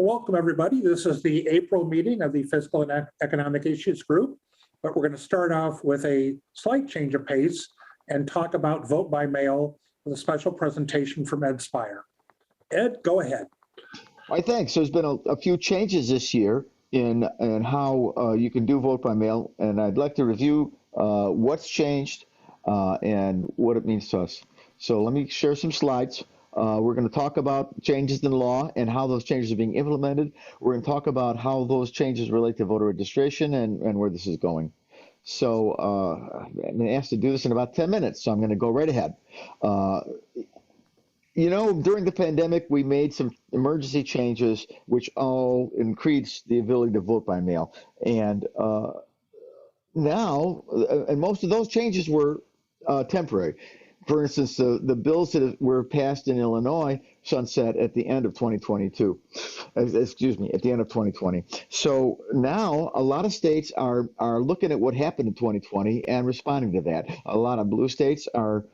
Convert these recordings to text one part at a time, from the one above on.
Welcome, everybody. This is the April meeting of the Fiscal and Economic Issues Group, but we're going to start off with a slight change of pace and talk about vote by mail with a special presentation from Ed Spire. Ed, go ahead. Why, thanks. There's been a few changes this year in how you can do vote by mail, and I'd like to review what's changed and what it means to us. So let me share some slides. We're going to talk about changes in law and how those changes are being implemented. We're going to talk about how those changes relate to voter registration and where this is going. So I'm asked to do this in about 10 minutes, so I'm going to go right ahead. During the pandemic, we made some emergency changes which all increased the ability to vote by mail. And now, most of those changes were temporary. For instance, the bills that were passed in Illinois sunset at the end of 2022. Excuse me, at the end of 2020. So now a lot of states are looking at what happened in 2020 and responding to that. A lot of blue states are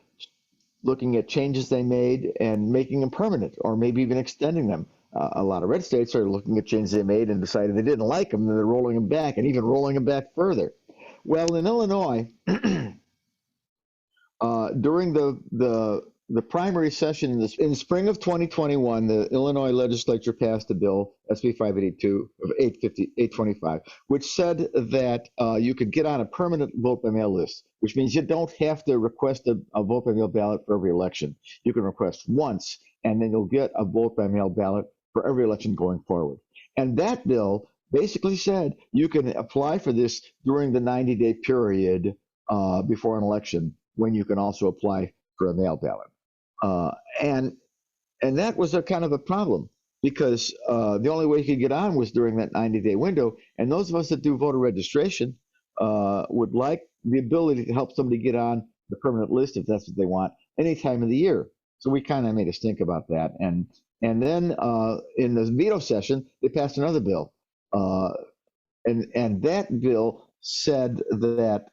looking at changes they made and making them permanent, or maybe even extending them. A lot of red states are looking at changes they made and decided they didn't like them, and they're rolling them back, and even rolling them back further. Well, in Illinois, during the primary session in the spring of 2021, the Illinois legislature passed a bill, SB 582 of 825, which said that you could get on a permanent vote by mail list, which means you don't have to request a vote by mail ballot for every election. You can request once, and then you'll get a vote by mail ballot for every election going forward. And that bill basically said you can apply for this during the 90-day period before an election, when you can also apply for a mail ballot. And that was a kind of a problem, because the only way you could get on was during that 90-day window. And those of us that do voter registration would like the ability to help somebody get on the permanent list, if that's what they want, any time of the year. So we kind of made us think about that. And then in the veto session, they passed another bill. And that bill said that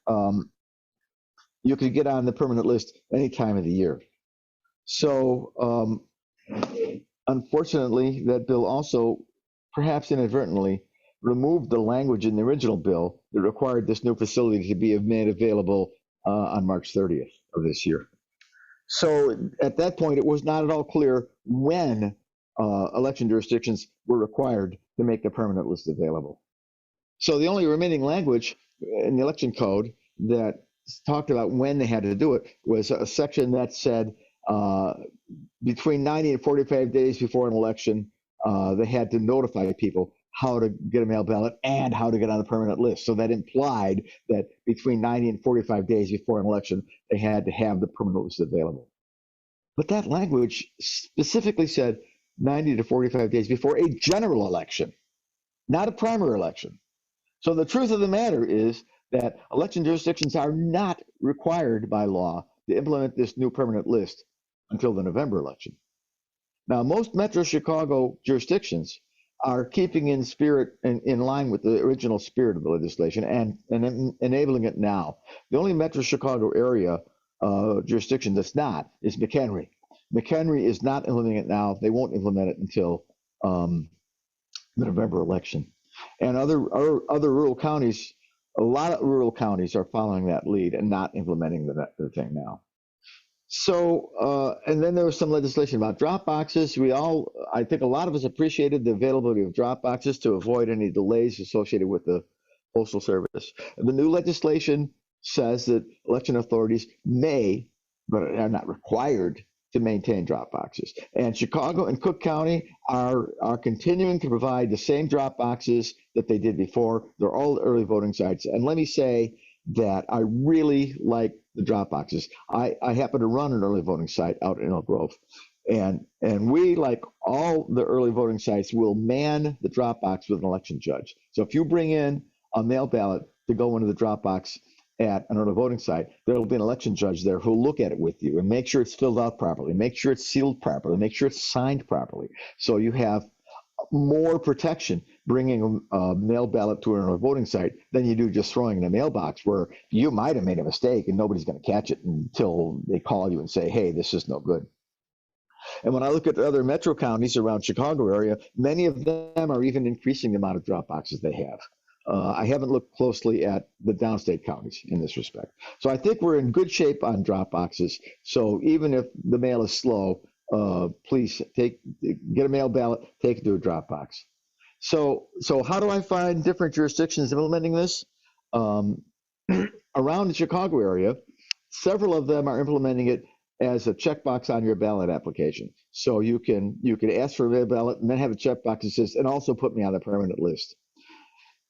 you could get on the permanent list any time of the year. So unfortunately, that bill also, perhaps inadvertently, removed the language in the original bill that required this new facility to be made available on March 30th of this year. So at that point, it was not at all clear when election jurisdictions were required to make the permanent list available. So the only remaining language in the election code that talked about when they had to do it was a section that said between 90 and 45 days before an election, they had to notify people how to get a mail ballot and how to get on the permanent list. So that implied that between 90 and 45 days before an election, they had to have the permanent list available. But that language specifically said 90 to 45 days before a general election, not a primary election. So the truth of the matter is that election jurisdictions are not required by law to implement this new permanent list until the November election. Now, most Metro Chicago jurisdictions are keeping in spirit and in line with the original spirit of the legislation and enabling it now. The only Metro Chicago area jurisdiction that's not is McHenry. McHenry is not implementing it now. They won't implement it until the November election. And other rural counties, a lot of rural counties are following that lead and not implementing the thing now. So, and then there was some legislation about drop boxes. I think a lot of us appreciated the availability of drop boxes to avoid any delays associated with the Postal Service. The new legislation says that election authorities may, but are not required, to maintain drop boxes. And Chicago and Cook County are continuing to provide the same drop boxes that they did before. They're all early voting sites. And let me say that I really like the drop boxes. I happen to run an early voting site out in Elk Grove. And we, like all the early voting sites, will man the drop box with an election judge. So if you bring in a mail ballot to go into the drop box at an early voting site, there will be an election judge there who'll look at it with you and make sure it's filled out properly, make sure it's sealed properly, make sure it's signed properly. So you have more protection bringing a mail ballot to an early voting site than you do just throwing in a mailbox, where you might have made a mistake and nobody's going to catch it until they call you and say, hey, this is no good. And when I look at the other metro counties around Chicago area, many of them are even increasing the amount of drop boxes they have. I haven't looked closely at the downstate counties in this respect. So I think we're in good shape on drop boxes. So even if the mail is slow, please get a mail ballot, take it to a drop box. So how do I find different jurisdictions implementing this? Around the Chicago area, several of them are implementing it as a checkbox on your ballot application. So you can ask for a mail ballot and then have a checkbox that says, and also put me on the permanent list.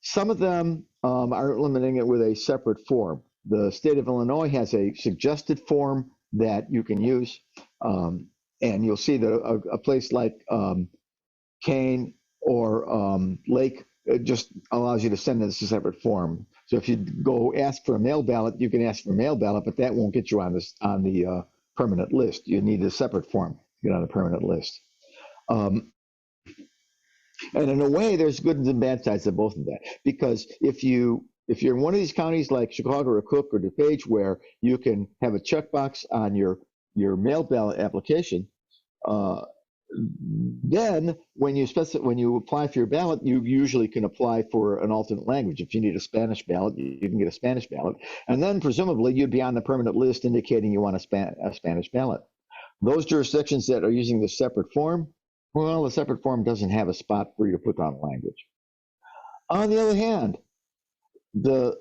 Some of them are implementing it with a separate form. The state of Illinois has a suggested form that you can use, and you'll see that a place like Kane or Lake, it just allows you to send this a separate form. So if you go ask for a mail ballot, you can ask for a mail ballot, but that won't get you on the permanent list. You need a separate form to get on the permanent list. And in a way, there's good and bad sides to both of that. Because if you're in one of these counties like Chicago or Cook or DuPage, where you can have a checkbox on your mail ballot application, then when you apply for your ballot, you usually can apply for an alternate language. If you need a Spanish ballot, you can get a Spanish ballot, and then presumably you'd be on the permanent list indicating you want a Spanish ballot. Those jurisdictions that are using the separate form, well, the separate form doesn't have a spot for you to put down language. On the other hand, the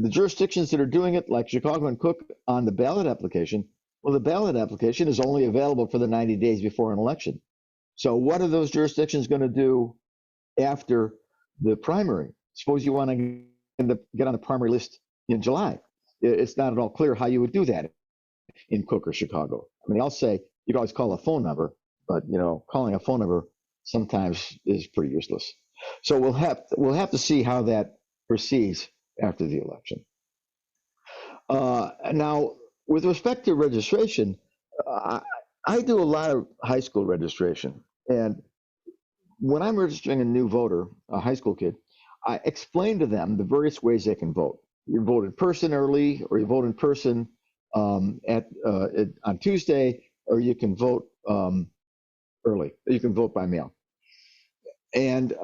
jurisdictions that are doing it, like Chicago and Cook, on the ballot application, well, the ballot application is only available for the 90 days before an election. So what are those jurisdictions going to do after the primary? Suppose you want to get on the primary list in July. It's not at all clear how you would do that in Cook or Chicago. I mean, I'll say you can always call a phone number, but calling a phone number sometimes is pretty useless. So we'll have to see how that proceeds after the election. Now, with respect to registration, I do a lot of high school registration, and when I'm registering a new voter, a high school kid, I explain to them the various ways they can vote. You vote in person early, or you vote in person on Tuesday, or you can vote early. You can vote by mail. And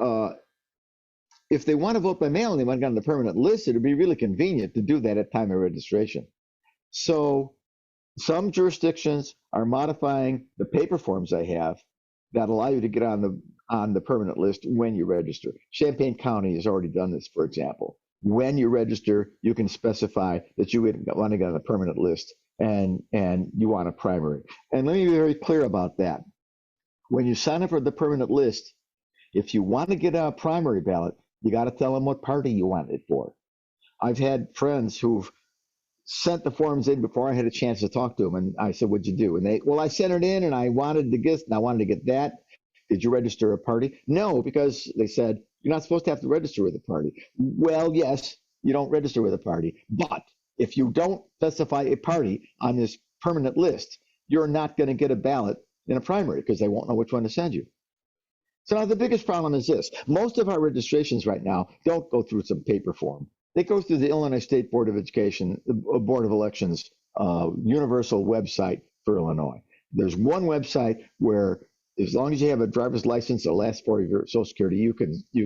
if they want to vote by mail and they want to get on the permanent list, it would be really convenient to do that at time of registration. So some jurisdictions are modifying the paper forms they have that allow you to get on the permanent list when you register. Champaign County has already done this, for example. When you register, you can specify that you want to get on the permanent list and you want a primary. And let me be very clear about that. When you sign up for the permanent list, if you want to get a primary ballot, you got to tell them what party you want it for. I've had friends who've sent the forms in before I had a chance to talk to them, and I said, "What'd you do?" And I sent it in, and I wanted to get, and I wanted to get that. Did you register a party? No, because they said you're not supposed to have to register with a party. Well, yes, you don't register with a party, but if you don't specify a party on this permanent list, you're not going to get a ballot in a primary because they won't know which one to send you. So now the biggest problem is this. Most of our registrations right now don't go through some paper form. They go through the Illinois State Board of Education, Board of Elections, universal website for Illinois. There's one website where as long as you have a driver's license that lasts for your Social Security, you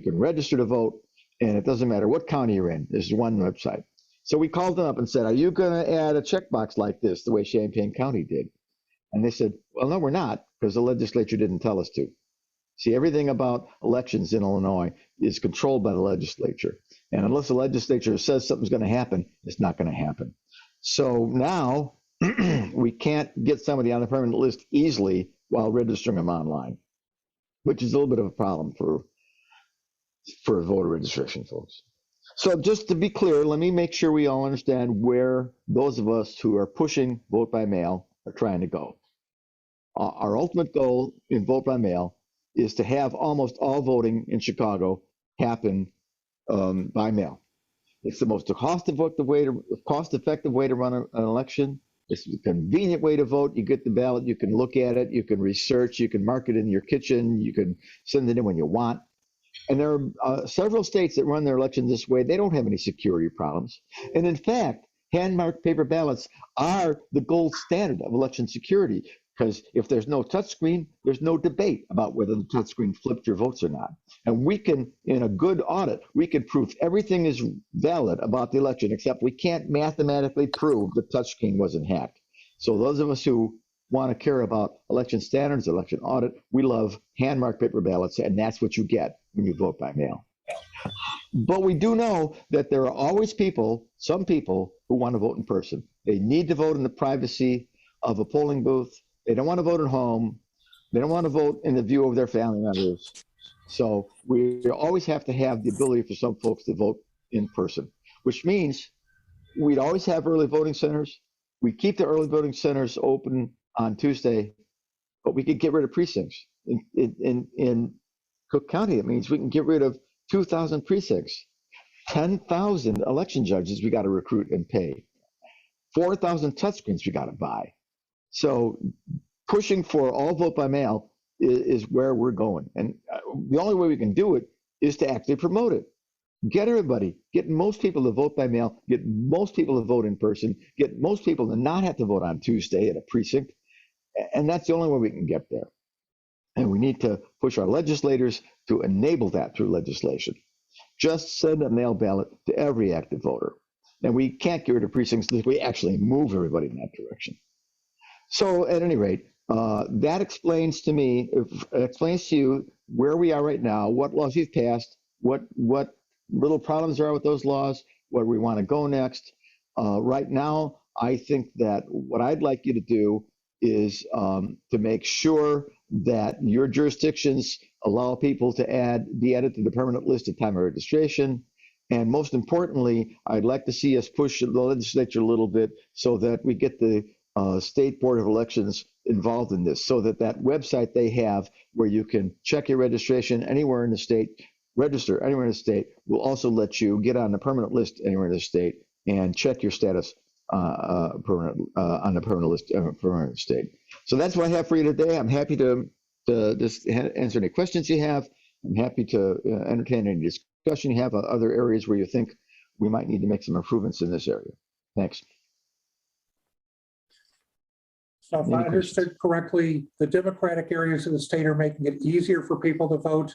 can register to vote, and it doesn't matter what county you're in. There's one website. So we called them up and said, "Are you going to add a checkbox like this, the way Champaign County did?" And they said, "Well, no, we're not, because the legislature didn't tell us to." See, everything about elections in Illinois is controlled by the legislature. And unless the legislature says something's going to happen, it's not going to happen. So now we can't get somebody on the permanent list easily while registering them online, which is a little bit of a problem for voter registration folks. So just to be clear, let me make sure we all understand where those of us who are pushing vote by mail are trying to go. Our ultimate goal in vote by mail is to have almost all voting in Chicago happen by mail. It's the most cost-effective way to run an election. It's a convenient way to vote. You get the ballot, you can look at it, you can research, you can mark it in your kitchen, you can send it in when you want. And there are several states that run their elections this way. They don't have any security problems. And in fact, hand-marked paper ballots are the gold standard of election security, Because if there's no touchscreen, there's no debate about whether the touchscreen flipped your votes or not. And we can, in a good audit, we can prove everything is valid about the election, except we can't mathematically prove the touchscreen wasn't hacked. So those of us who want to care about election standards, election audit, we love hand-marked paper ballots, and that's what you get when you vote by mail. But we do know that there are always people, some people, who want to vote in person. They need to vote in the privacy of a polling booth. They don't want to vote at home. They don't want to vote in the view of their family members. So we always have to have the ability for some folks to vote in person, which means we'd always have early voting centers. We keep the early voting centers open on Tuesday, but we could get rid of precincts. In Cook County, it means we can get rid of 2,000 precincts, 10,000 election judges we got to recruit and pay, 4,000 touchscreens we got to buy. So pushing for all vote by mail is where we're going. And the only way we can do it is to actually promote it. Get everybody, get most people to vote by mail, get most people to vote in person, get most people to not have to vote on Tuesday at a precinct. And that's the only way we can get there. And we need to push our legislators to enable that through legislation. Just send a mail ballot to every active voter. And we can't get rid of precincts unless we actually move everybody in that direction. So at any rate, that explains to me, explains to you where we are right now, what laws we've passed, what little problems there are with those laws, where we want to go next. Right now, I think that what I'd like you to do is to make sure that your jurisdictions allow people to be added to the permanent list at time of registration. And most importantly, I'd like to see us push the legislature a little bit so that we get the State Board of Elections involved in this, so that website they have where you can check your registration anywhere in the state, register anywhere in the state, will also let you get on the permanent list anywhere in the state and check your status on the permanent list permanent state. So that's what I have for you today. I'm happy to just answer any questions you have. I'm happy to entertain any discussion you have on other areas where you think we might need to make some improvements in this area. Thanks. So if I understood correctly, the Democratic areas of the state are making it easier for people to vote,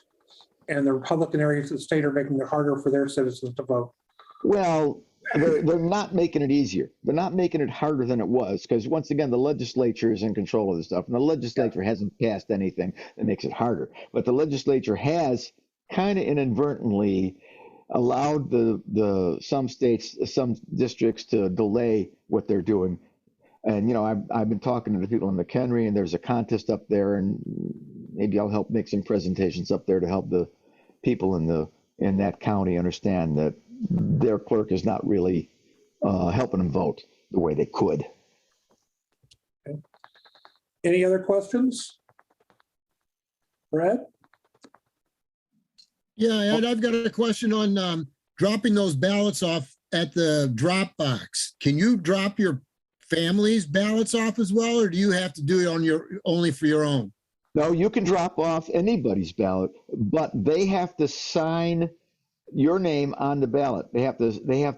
and the Republican areas of the state are making it harder for their citizens to vote. Well, they're not making it easier. They're not making it harder than it was, because once again, the legislature is in control of this stuff, and the legislature hasn't passed anything that makes it harder. But the legislature has kind of inadvertently allowed some states, some districts to delay what they're doing. And, you know, I've been talking to the people in McHenry, and there's a contest up there, and maybe I'll help make some presentations up there to help the people in that county understand that their clerk is not really helping them vote the way they could. Okay. Any other questions? Brad? Yeah, Ed, I've got a question on dropping those ballots off at the drop box. Can you drop your family's ballots off as well, or do you have to do it on only for your own? No, you can drop off anybody's ballot, but they have to sign your name on the ballot. They have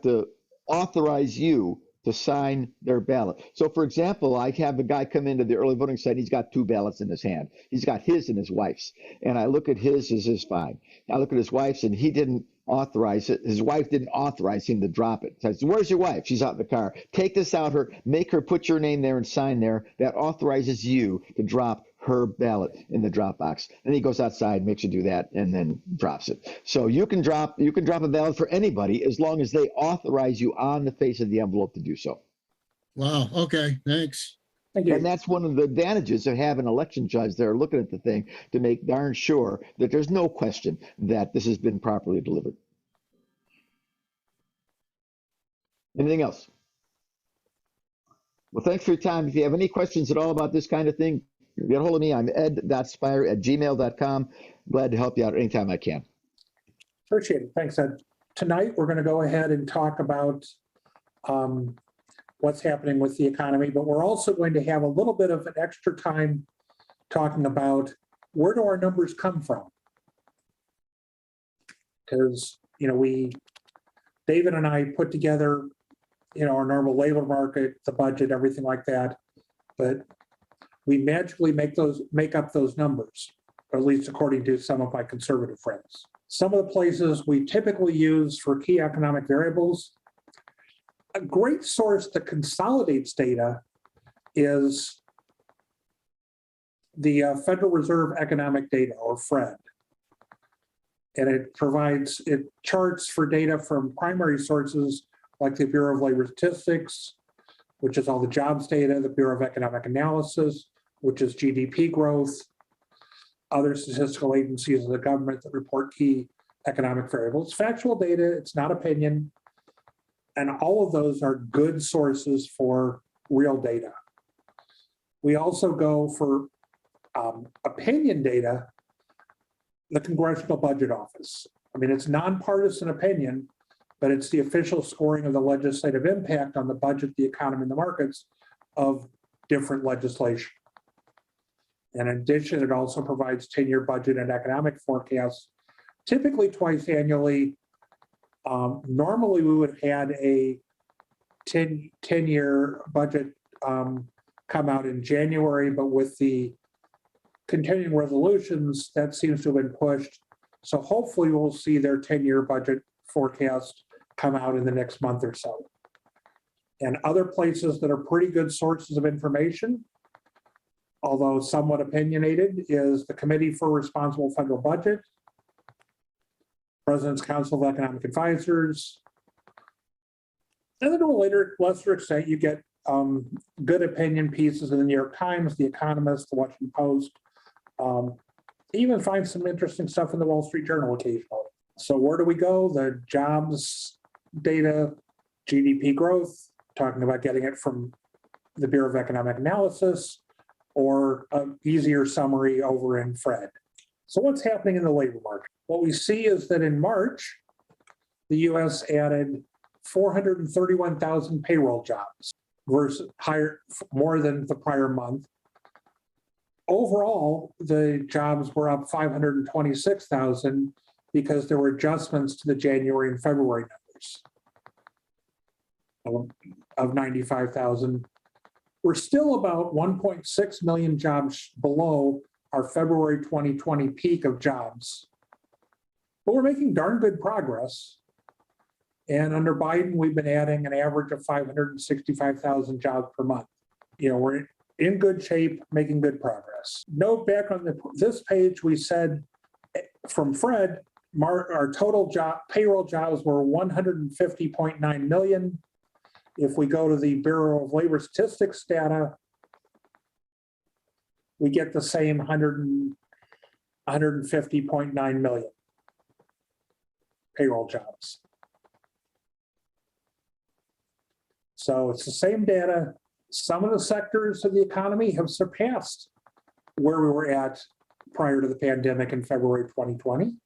to authorize you to sign their ballot. So for example, I have a guy come into the early voting site. He's got two ballots in his hand. He's got his and his wife's. And I look at his as his fine. I look at his wife's, and he didn't authorize it. His wife didn't authorize him to drop it. So I said, "Where's your wife?" She's out in the car. Take this out, make her put your name there and sign there. That authorizes you to drop her ballot in the drop box. And he goes outside, makes you do that, and then drops it. So you can drop a ballot for anybody as long as they authorize you on the face of the envelope to do so. Wow. Okay. Thanks. Thank you. And that's one of the advantages of having election judges that are looking at the thing to make darn sure that there's no question that this has been properly delivered. Anything else? Well, thanks for your time. If you have any questions at all about this kind of thing, get a hold of me. I'm ed.spire@gmail.com. Glad to help you out anytime I can. Appreciate it. Thanks, Ed. Tonight, we're going to go ahead and talk about what's happening with the economy, but we're also going to have a little bit of an extra time talking about where do our numbers come from? Because, you know, David and I put together, you know, our normal labor market, the budget, everything like that. But we magically make up those numbers, or at least according to some of my conservative friends. Some of the places we typically use for key economic variables, a great source that consolidates data is the Federal Reserve Economic Data, or FRED. And it charts for data from primary sources like the Bureau of Labor Statistics, which is all the jobs data, the Bureau of Economic Analysis, which is GDP growth, other statistical agencies of the government that report key economic variables. Factual data, it's not opinion. And all of those are good sources for real data. We also go for opinion data, the Congressional Budget Office. I mean, it's nonpartisan opinion, but it's the official scoring of the legislative impact on the budget, the economy, and the markets of different legislation. And in addition, it also provides 10-year budget and economic forecasts, typically twice annually. Normally, we would have had a 10-year budget come out in January, but with the continuing resolutions, that seems to have been pushed. So hopefully we'll see their 10-year budget forecast come out in the next month or so. And other places that are pretty good sources of information, although somewhat opinionated, is the Committee for Responsible Federal Budget, President's Council of Economic Advisors, and then to a lesser extent, you get good opinion pieces in the New York Times, The Economist, the Washington Post. Even find some interesting stuff in the Wall Street Journal occasionally. So where do we go? The jobs data, GDP growth, talking about getting it from the Bureau of Economic Analysis, or an easier summary over in FRED. So what's happening in the labor market? What we see is that in March, the US added 431,000 payroll jobs versus more than the prior month. Overall, the jobs were up 526,000 because there were adjustments to the January and February numbers of 95,000. We're still about 1.6 million jobs below our February 2020 peak of jobs. But we're making darn good progress. And under Biden, we've been adding an average of 565,000 jobs per month. You know, we're in good shape, making good progress. Note back on this page, we said from FRED, our total payroll jobs were 150.9 million. If we go to the Bureau of Labor Statistics data, we get the same 150.9 million payroll jobs. So it's the same data. Some of the sectors of the economy have surpassed where we were at prior to the pandemic in February 2020.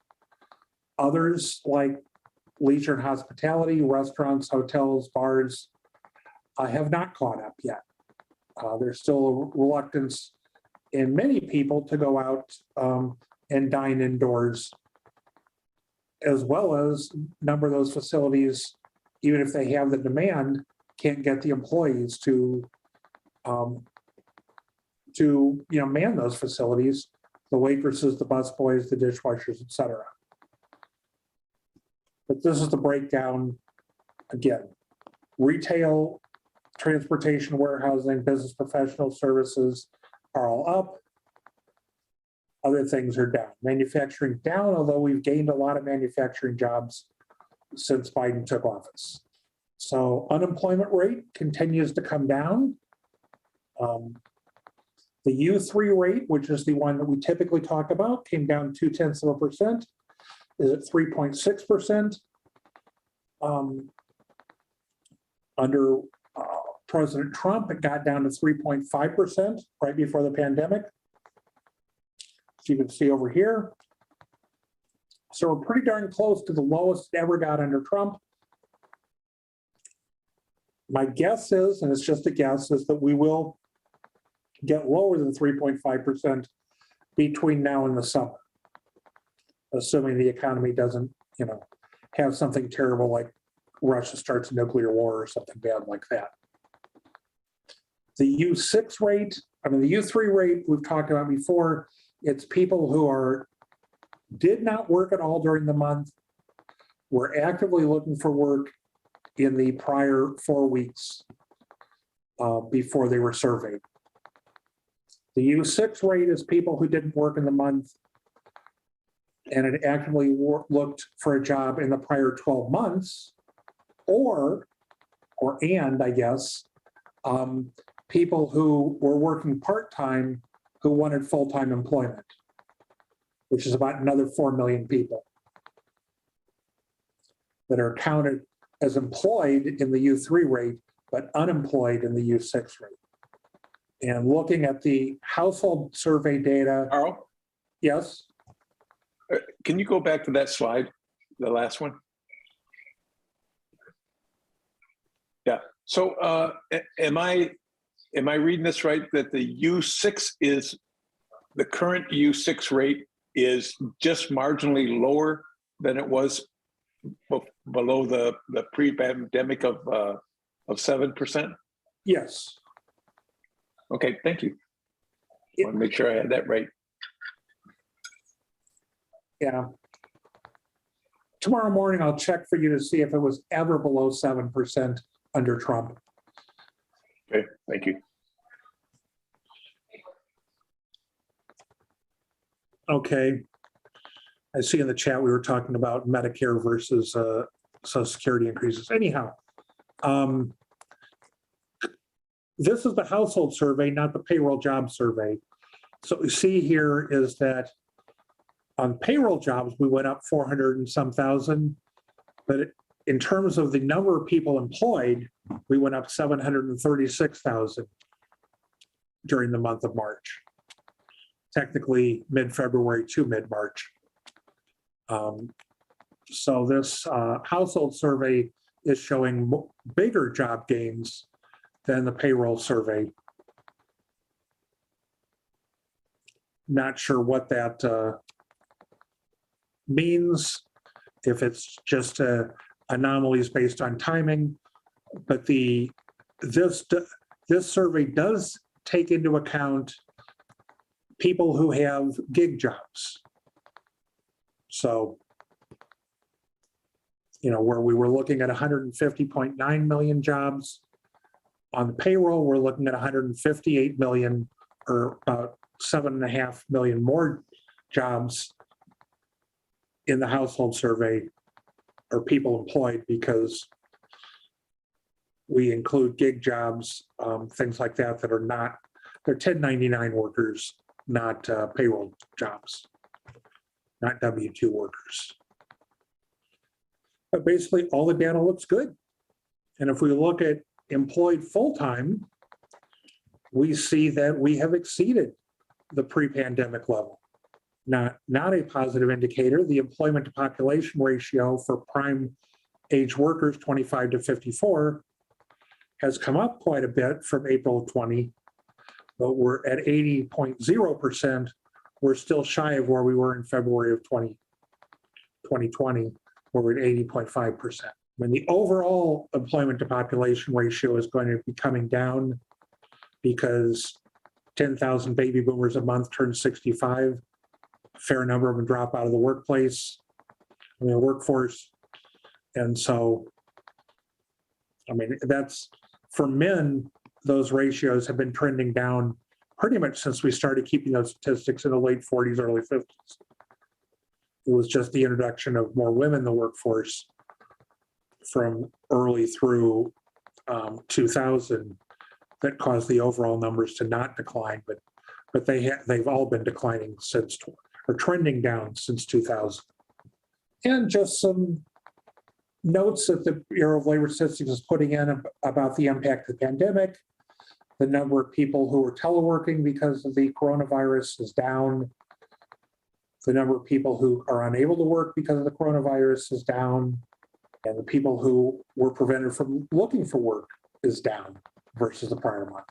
Others, like leisure and hospitality, restaurants, hotels, bars, have not caught up yet. There's still a reluctance in many people to go out and dine indoors, as well as a number of those facilities, even if they have the demand, can't get the employees to man those facilities, the waitresses, the busboys, the dishwashers, et cetera. But this is the breakdown again. Retail, transportation, warehousing, business professional services are all up. Other things are down. Manufacturing down, although we've gained a lot of manufacturing jobs since Biden took office. So unemployment rate continues to come down. The U3 rate, which is the one that we typically talk about, came down 0.2%, is at 3.6%. Under President Trump, it got down to 3.5% right before the pandemic. So you can see over here. So we're pretty darn close to the lowest it ever got under Trump. My guess is, and it's just a guess, is that we will get lower than 3.5% between now and the summer, assuming the economy doesn't, have something terrible like Russia starts a nuclear war or something bad like that. The U6 rate I mean, the U3 rate we've talked about before, it's people who did not work at all during the month, were actively looking for work in the prior 4 weeks before they were surveyed. The U6 rate is people who didn't work in the month and had actively looked for a job in the prior 12 months, I guess, people who were working part-time who wanted full-time employment, which is about another 4 million people that are counted as employed in the U3 rate, but unemployed in the U6 rate. And looking at the household survey data. Carl, Yes, can you go back to that slide, the last one? Yeah, so am I reading this right, that the U6 is, the current U6 rate is just marginally lower than it was below the pre-pandemic of 7%? yes. Okay, thank you. I want to make sure I had that right. Yeah. Tomorrow morning, I'll check for you to see if it was ever below 7% under Trump. Okay, thank you. Okay. I see in the chat we were talking about Medicare versus Social Security increases. Anyhow, this is the household survey, not the payroll job survey. So what we see here is that on payroll jobs, we went up 400 and some thousand, but in terms of the number of people employed, we went up 736,000 during the month of March. Technically mid-February to mid-March. So this household survey is showing bigger job gains than the payroll survey. Not sure what that means, if it's just anomalies based on timing, but this survey does take into account people who have gig jobs. So, where we were looking at 150.9 million jobs, on the payroll, we're looking at 158 million, or about 7.5 million more jobs in the household survey, or people employed, because we include gig jobs, things like that are not, they're 1099 workers, not payroll jobs, not W-2 workers. But basically all the data looks good. And if we look at employed full-time, we see that we have exceeded the pre-pandemic level. Not a positive indicator. The employment to population ratio for prime age workers 25 to 54 has come up quite a bit from April 20, but we're at 80.0%. We're still shy of where we were in February of 2020, where we're at 80.5%. When the overall employment to population ratio is going to be coming down because 10,000 baby boomers a month turn 65, a fair number of them drop out of the workforce. And so, that's, for men, those ratios have been trending down pretty much since we started keeping those statistics in the late 40s, early 50s. It was just the introduction of more women in the workforce from early through 2000 that caused the overall numbers to not decline, but they've all been declining since, or trending down since 2000. And just some notes that the Bureau of Labor Statistics is putting in about the impact of the pandemic. The number of people who are teleworking because of the coronavirus is down. The number of people who are unable to work because of the coronavirus is down. And the people who were prevented from looking for work is down versus the prior month.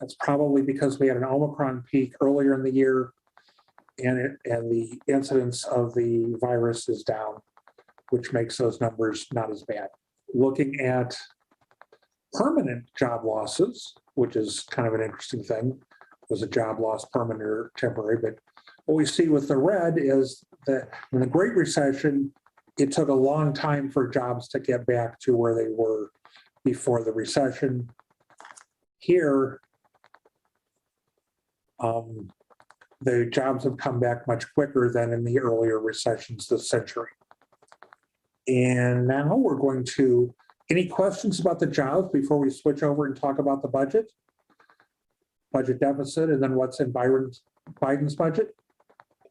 That's probably because we had an Omicron peak earlier in the year, and the incidence of the virus is down, which makes those numbers not as bad. Looking at permanent job losses, which is kind of an interesting thing, was a job loss, permanent or temporary. But what we see with the red is that in the Great Recession, it took a long time for jobs to get back to where they were before the recession. Here, the jobs have come back much quicker than in the earlier recessions this century. And now we're going to, any questions about the jobs before we switch over and talk about the budget deficit, and then what's in Biden's budget?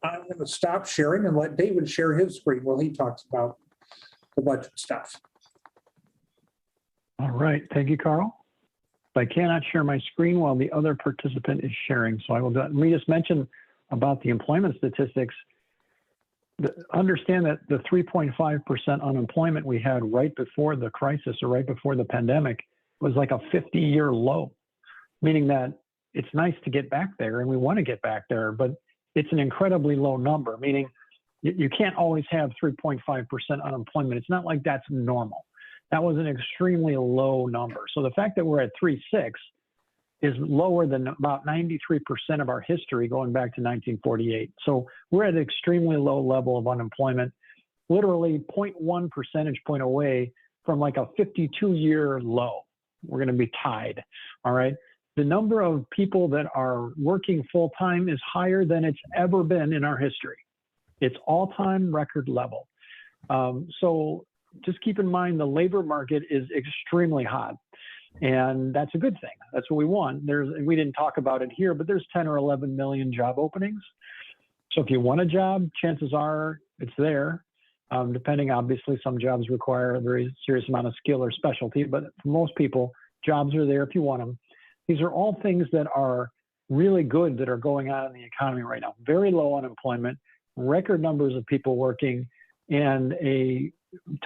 I'm going to stop sharing and let David share his screen while he talks about the budget stuff. All right, thank you, Carl. I cannot share my screen while the other participant is sharing, so I will do that. Let me just mention about the employment statistics. Understand that the 3.5% unemployment we had right before the crisis or right before the pandemic was like a 50-year low, meaning that it's nice to get back there and we want to get back there, but it's an incredibly low number, meaning you can't always have 3.5% unemployment. It's not like that's normal. That was an extremely low number. So the fact that we're at 3.6 is lower than about 93% of our history going back to 1948. So we're at an extremely low level of unemployment, literally 0.1 percentage point away from like a 52-year low. We're going to be tied, all right? The number of people that are working full-time is higher than it's ever been in our history. It's all-time record level. So just keep in mind the labor market is extremely hot, and that's a good thing. That's what we want. We didn't talk about it here, but there's 10 or 11 million job openings. So if you want a job, chances are it's there. Depending, obviously, some jobs require a very serious amount of skill or specialty, but for most people, jobs are there if you want them. These are all things that are really good that are going on in the economy right now. Very low unemployment, record numbers of people working, and a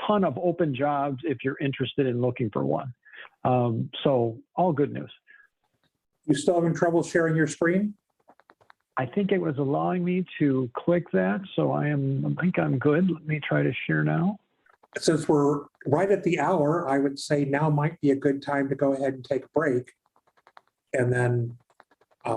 ton of open jobs if you're interested in looking for one. So all good news. You still having trouble sharing your screen? I think it was allowing me to click that, so I think I'm good. Let me try to share now. Since we're right at the hour, I would say now might be a good time to go ahead and take a break. And then